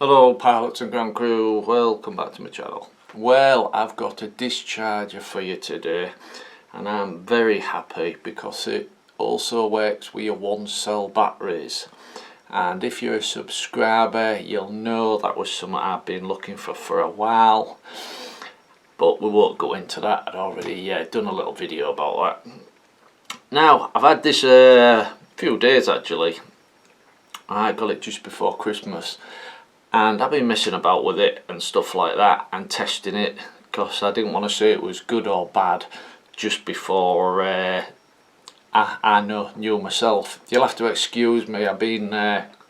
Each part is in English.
Hello pilots and ground crew, welcome back to my channel. Well, I've got a Discharger for you today and I'm very happy because it also works with your 1-cell batteries, and if you're a subscriber you'll know that was something I've been looking for a while, but we won't go into that. I'd already done a little video about that. Now I've had this a few days actually. I got it just before Christmas and I've been messing about with it and stuff like that and testing it because I didn't want to say it was good or bad just before I knew myself. You'll have to excuse me, I've been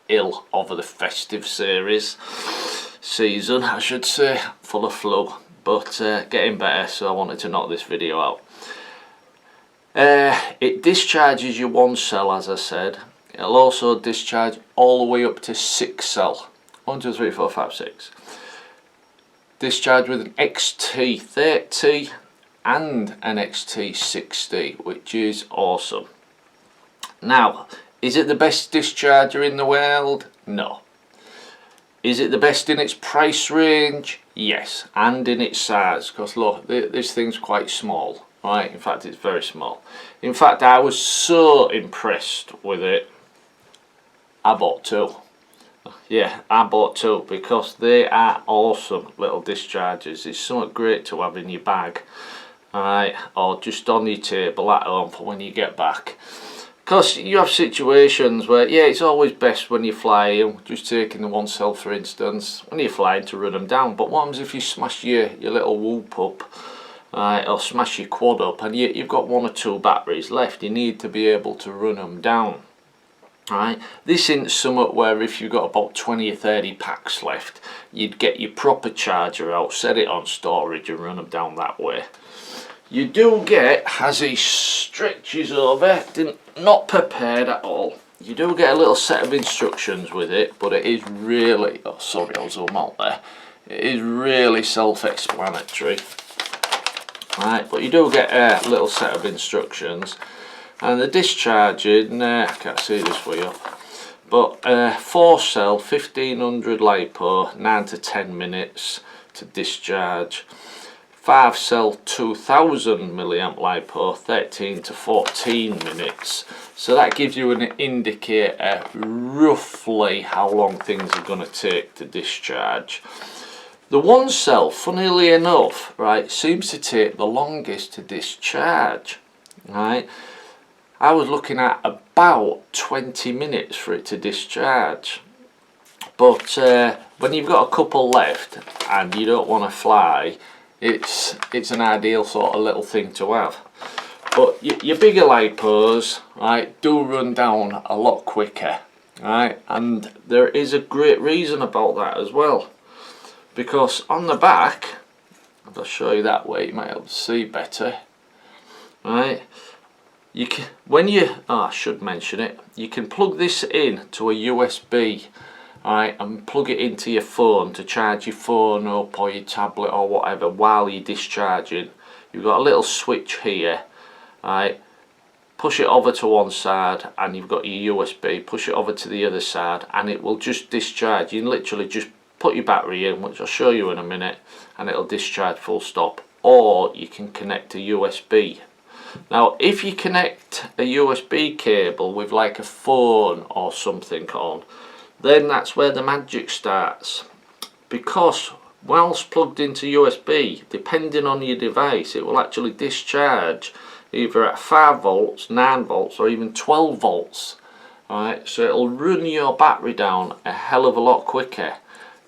ill over the festive season I should say, full of flu, but getting better, so I wanted to knock this video out. It discharges your 1-cell, as I said. It'll also discharge all the way up to 6-cell. 1, 2, 3, 4, 5, 6. Discharge with an XT30 and an XT60, which is awesome. Now, is it the best discharger in the world? No. Is it the best in its price range? Yes, and in its size, because look, this thing's quite small, right? In fact, it's very small. In fact, I was so impressed with it, I bought two. Yeah, I bought two because they are awesome little dischargers. It's something great to have in your bag, alright, or just on your table at home for when you get back. Because you have situations where, yeah, it's always best when you're flying, just taking the 1-cell for instance, when you're flying to run them down. But what happens if you smash your little whoop up, or smash your quad up, and you've got 1 or 2 batteries left? You need to be able to run them down. Right, this isn't somewhat where if you've got about 20 or 30 packs left, you'd get your proper charger out, set it on storage and run them down that way. You do get, as he stretches over, not prepared at all, you do get a little set of instructions with it, but it is really, oh sorry, I'll zoom out there, it is really self-explanatory. Right, but you do get a little set of instructions. And the discharging, I can't see this way up, but 4-cell 1500 Lipo, 9 to 10 minutes to discharge. 5-cell 2000 milliamp Lipo, 13 to 14 minutes. So that gives you an indicator roughly how long things are going to take to discharge. The 1-cell, funnily enough, right, seems to take the longest to discharge, right. I was looking at about 20 minutes for it to discharge, but when you've got a couple left and you don't want to fly, it's an ideal sort of little thing to have. But your bigger lipos, right, do run down a lot quicker, right, and there is a great reason about that as well, because on the back, if I show you that way you might be able to see better, right. You can, I should mention it, you can plug this in to a USB, right, and plug it into your phone to charge your phone up or your tablet or whatever while you're discharging. You've got a little switch here, right, push it over to one side and you've got your USB, push it over to the other side and it will just discharge. You can literally just put your battery in, which I'll show you in a minute, and it'll discharge full stop. Or you can connect a USB. Now if you connect a USB cable with like a phone or something on, then that's where the magic starts, because whilst plugged into USB, depending on your device, it will actually discharge either at 5 volts, 9 volts or even 12 volts. Alright, so it'll run your battery down a hell of a lot quicker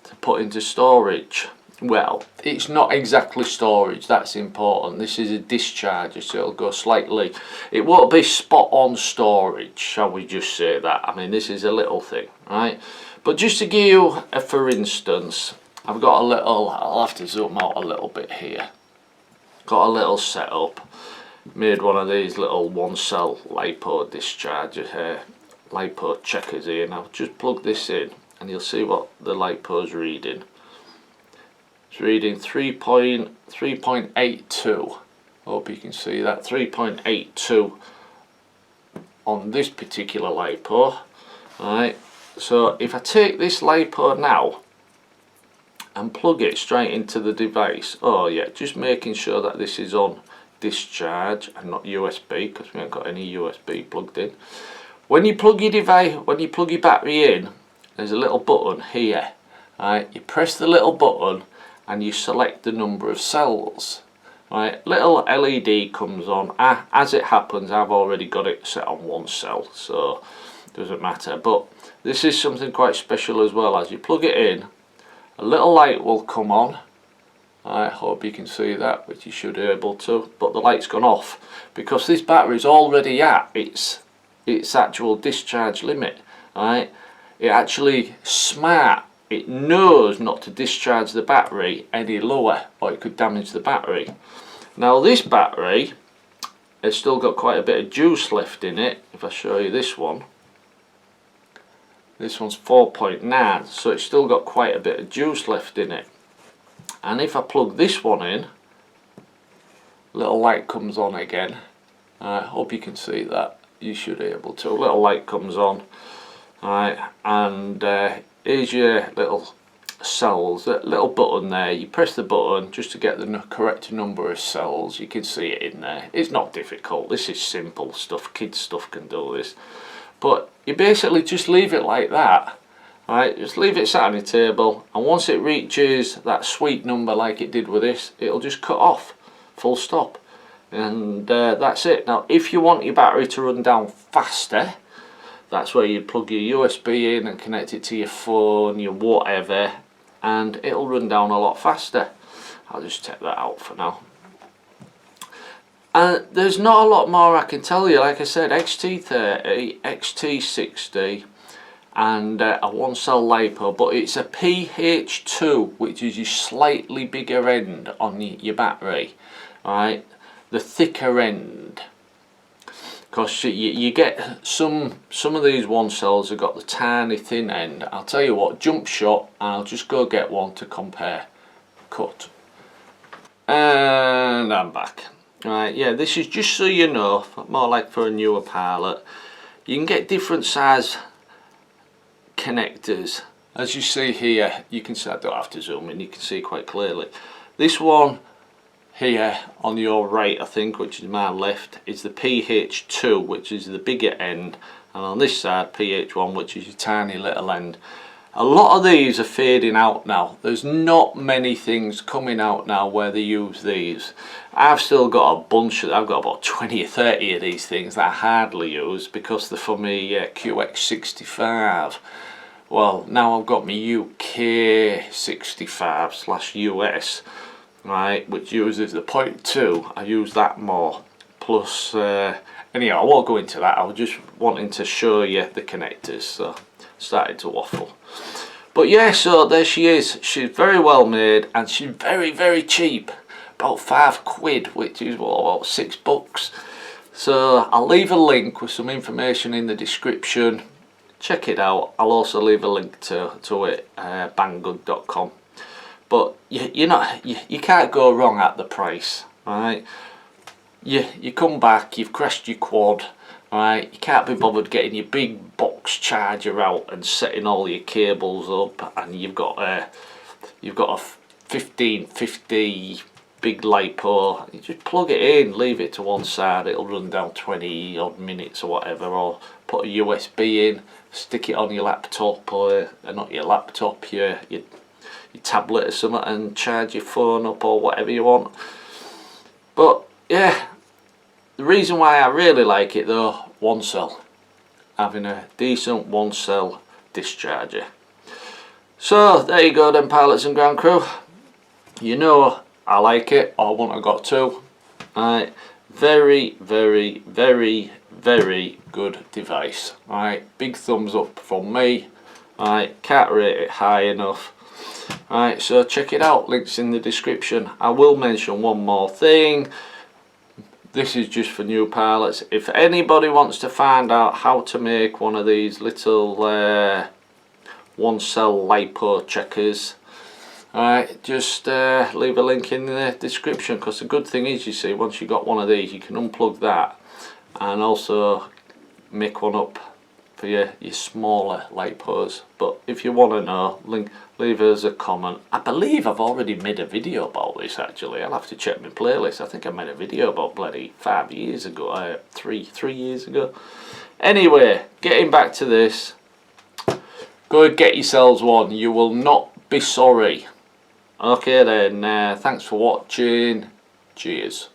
to put into storage. Well, it's not exactly storage, that's important. This is a discharger, so it'll go slightly, it won't be spot on storage, shall we just say that. I mean, this is a little thing, right? But just to give you a for instance, I've got a little, I'll have to zoom out a little bit here. Got a little setup, made one of these little 1-cell Lipo discharger here, Lipo checkers here. Now just plug this in and you'll see what the Lipo's reading. It's reading 3.82. Hope you can see that, 3.82 on this particular Lipo. Alright, so if I take this Lipo now and plug it straight into the device. Oh yeah, just making sure that this is on discharge and not USB, because we haven't got any USB plugged in. When you plug your device, when you plug your battery in, there's a little button here. Right, you press the little button and you select the number of cells. Right, little LED comes on. As it happens, I've already got it set on 1 cell, so it doesn't matter. But this is something quite special as well. As you plug it in, a little light will come on. I hope you can see that, which you should be able to, but the light's gone off because this battery is already at its actual discharge limit. Right, it actually smart. It knows not to discharge the battery any lower, or it could damage the battery. Now this battery has still got quite a bit of juice left in it. If I show you this one's 4.9, so it's still got quite a bit of juice left in it. And if I plug this one in, little light comes on again. I hope you can see that. You should be able to. A little light comes on. Alright, and here's your little cells, that little button there. You press the button just to get the correct number of cells. You can see it in there. It's not difficult. This is simple stuff. Kids stuff can do this. But you basically just leave it like that. Right, just leave it sat on your table, and once it reaches that sweet number like it did with this, it'll just cut off, full stop. And that's it. Now if you want your battery to run down faster, that's where you plug your USB in and connect it to your phone, your whatever, and it'll run down a lot faster. I'll just take that out for now. And there's not a lot more I can tell you. Like I said, XT30, XT60, and a 1 cell Lipo, but it's a PH2, which is your slightly bigger end on your battery, right? The thicker end. Because you get some of these 1 cells have got the tiny thin end. I'll tell you what, jump shot, and I'll just go get one to compare. Cut. And I'm back. Right, yeah, this is just so you know, more like for a newer pilot. You can get different size connectors. As you see here, you can see, I don't have to zoom in, you can see quite clearly. This one here on your right, I think, which is my left, is the PH2, which is the bigger end, and on this side PH1, which is your tiny little end. A lot of these are fading out now. There's not many things coming out now where they use these. I've still got a bunch, I've got about 20 or 30 of these things that I hardly use because they're for me QX65. Well, now I've got my UK 65/US, right, which uses the 0.2. I use that more. Plus, anyhow, I won't go into that. I was just wanting to show you the connectors, so started to waffle. But yeah, so there she is. She's very well made, and she's very, very cheap. About £5, which is what, about $6. So I'll leave a link with some information in the description. Check it out. I'll also leave a link to it, banggood.com. But you can't go wrong at the price, right? You come back, you've crashed your quad, right? You can't be bothered getting your big box charger out and setting all your cables up, and you've got a 1550 big Lipo. You just plug it in, leave it to one side, it'll run down 20 odd minutes or whatever, or put a USB in, stick it on your laptop, or not your laptop, your tablet or something, and charge your phone up or whatever you want. But yeah, the reason why I really like it though, 1 cell, having a decent 1 cell discharger. So there you go then, pilots and ground crew. You know I like it, or want I got to. Right, very, very, very, very good device. Right, big thumbs up from me. Right, can't rate it high enough. Right, so check it out, links in the description. I will mention one more thing. This is just for new pilots. If anybody wants to find out how to make one of these little 1 cell Lipo checkers, alright, just leave a link in the description, because the good thing is, you see, once you got one of these, you can unplug that and also make one up for your smaller Lipos. But if you want to know, leave us a comment. I believe I've already made a video about this actually. I'll have to check my playlist. I think I made a video about bloody 5 years ago, 3 years ago. Anyway, getting back to this, go and get yourselves one. You will not be sorry. Okay then, thanks for watching. Cheers.